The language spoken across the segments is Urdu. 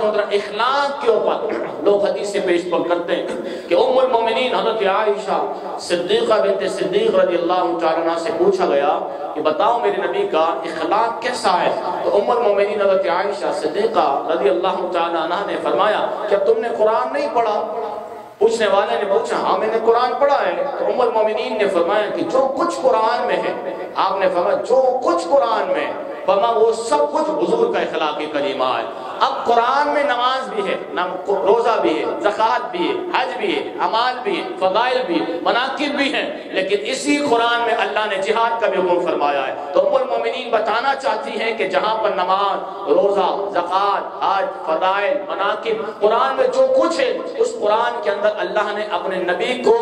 حضرات محترم اخلاق کے اوپر لوگ حدیث سے پیش کرتے ہیں کہ ام المومنین حضرت عائشہ صدیقہ بنت صدیق رضی اللہ تعالیٰ عنہ سے پوچھا گیا کہ بتاؤ میرے نبی کا اخلاق کیسا ہے؟ تو ام المومنین حضرت عائشہ صدیقہ رضی اللہ تعالیٰ عنہ نے فرمایا کیا تم نے قرآن نہیں پڑھا؟ پوچھنے والے نے پوچھا ہاں میں نے قرآن پڑھا ہے۔ تو ام المومنین نے فرمایا کہ جو کچھ قرآن میں ہے، آپ نے فرمایا جو کچھ قرآن میں ہے، فرمایا وہ سب کچھ حضور کا اخلاقی کریمہ ہے۔ اب قرآن میں نماز بھی ہے، روزہ بھی ہے، زکوٰۃ بھی ہے، حج بھی ہے، اعمال بھی ہے، فضائل بھی ہے، مناقب بھی ہیں، لیکن اسی قرآن میں اللہ نے جہاد کا بھی حکم فرمایا ہے۔ تو ام المومنین بتانا چاہتی ہیں کہ جہاں پر نماز، روزہ، زکوٰۃ، حج، فضائل، مناقب، قرآن میں جو کچھ ہے اس قرآن کے اندر اللہ نے اپنے نبی کو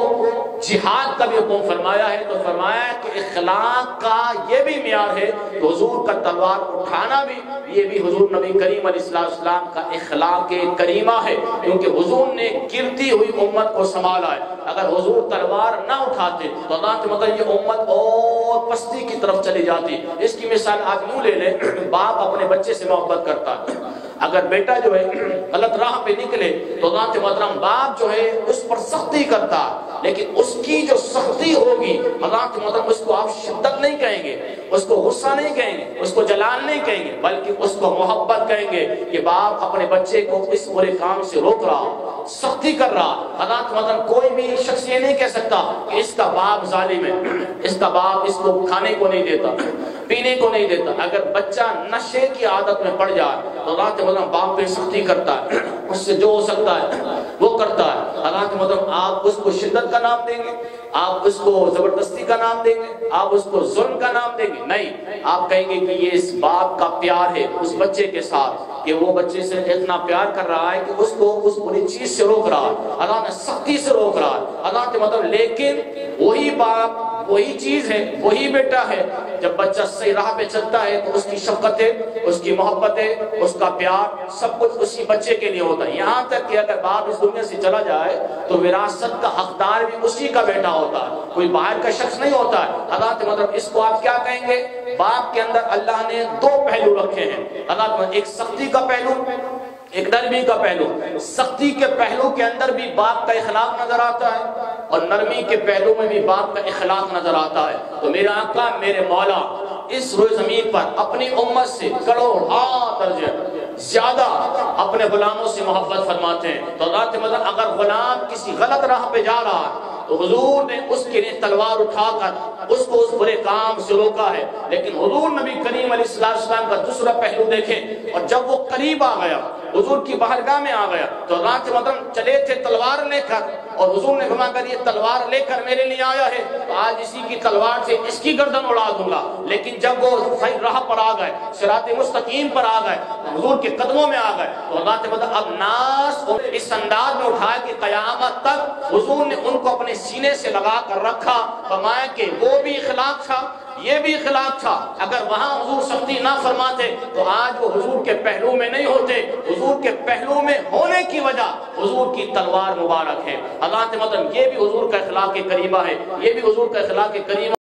جہاد کا بھی حکم فرمایا ہے۔ تو فرمایا کہ اخلاق کا یہ بھی معیار ہے، تو حضور کا تلوار اٹھانا بھی یہ بھی حضور نبی کریم علیہ السلام کا اخلاق کریمہ ہے، کیونکہ حضور نے گرتی ہوئی امت کو سنبھالا ہے۔ اگر حضور تلوار نہ اٹھاتے تو اللہ کے مطلب یہ امت اور پستی کی طرف چلی جاتی۔ اس کی مثال آپ یوں لے لیں، باپ اپنے بچے سے محبت کرتا ہے، اگر بیٹا جو ہے غلط راہ پہ نکلے تو ذات محترم باپ جو ہے اس پر سختی کرتا، لیکن اس کی جو سختی ہوگی ذات محترم اس کو آپ شدت نہیں کہیں گے، اس کو غصہ نہیں کہیں گے، اس کو جلال نہیں کہیں گے، بلکہ اس کو محبت کہیں گے کہ باپ اپنے بچے کو اس برے کام سے روک رہا، سختی کر رہا۔ ذات محترم کوئی بھی شخص یہ نہیں کہہ سکتا کہ اس کا باپ ظالم ہے، اس کا باپ اس کو کھانے کو نہیں دیتا، پینے کو نہیں دیتا۔ اگر بچہ نشے کی عادت میں پڑ جائے تو ذات محترم باپ پہ سختی کرتا ہے، اس سے جو ہو سکتا ہے وہ کرتا ہے۔ ذات محترم آپ اس کو شدت کا نام دیں گے، آپ اس کو زبردستی کا نام دیں گے، آپ اس کو ظلم کا نام دیں گے؟ نہیں، آپ کہیں گے کہ یہ اس باپ کا پیار ہے اس بچے کے ساتھ، کہ وہ بچے سے اتنا پیار کر رہا ہے کہ اس کو اس بری چیز سے روک رہا ہے، اللہ نے سختی سے روک رہا ہے۔ اللہ کے مطلب لیکن وہی باپ وہی چیز ہے، وہی بیٹا ہے، جب بچہ صحیح راہ پہ چلتا ہے تو اس کی شفقتیں، اس کی محبتیں، اس کا پیار سب کچھ اسی بچے کے لیے ہوتا ہے۔ یہاں تک کہ اگر باپ اس دنیا سے چلا جائے تو وراثت کا حقدار بھی اسی کا بیٹا ہوتا ہے، کوئی باہر کا شخص نہیں ہوتا ہے۔ اللہ کے مطلب اس کو آپ کیا کہیں گے؟ باپ کے اندر اللہ نے دو پہلو رکھے ہیں، اللہ ایک سختی کا پہلو، ایک نرمی کا پہلو۔ سختی کے پہلو کے اندر بھی باپ کا اخلاق نظر آتا ہے اور نرمی کے پہلو میں بھی باپ کا اخلاق نظر آتا ہے۔ تو میرا آقا میرے مولا اس روئے زمین پر اپنی امت سے کروڑ درجے زیادہ اپنے غلاموں سے محبت فرماتے ہیں۔ تو ذات مطلب اگر غلام کسی غلط راہ پہ جا رہا ہے تو حضور نے اس کے لیے تلوار اٹھا کر اس کو اس برے کام سے روکا ہے۔ لیکن حضور نبی کریم علیہ السلام کا دوسرا پہلو دیکھیں، اور جب وہ قریب آ گیا، حضور کی بارگاہ میں آ گیا، تو رات مطلب چلے تھے تلوار لے کر، اور حضور نے فرمایا اگر یہ تلوار لے کر میرے لیے آیا ہے تو آج اسی کی تلوار سے اس کی گردن اڑا دوں گا۔ لیکن جب وہ صحیح راہ پر آ گئے، صراط مستقیم پر آ گئے، حضور کے قدموں میں آ گئے، تو اللہ نے مطلب اب ناس اس انداز میں اٹھایا کہ قیامت تک حضور نے ان کو اپنے سینے سے لگا کر رکھا۔ فرمایا کہ وہ بھی اخلاق تھا، یہ بھی اخلاق تھا۔ اگر وہاں حضور سختی نہ فرماتے تو آج وہ حضور کے پہلو میں نہیں ہوتے۔ حضور کے پہلو میں ہونے کی وجہ حضور کی تلوار مبارک ہے۔ اللہ نے مطلب یہ بھی حضور کا اخلاق کریمہ ہے، یہ بھی حضور کا اخلاق کریمہ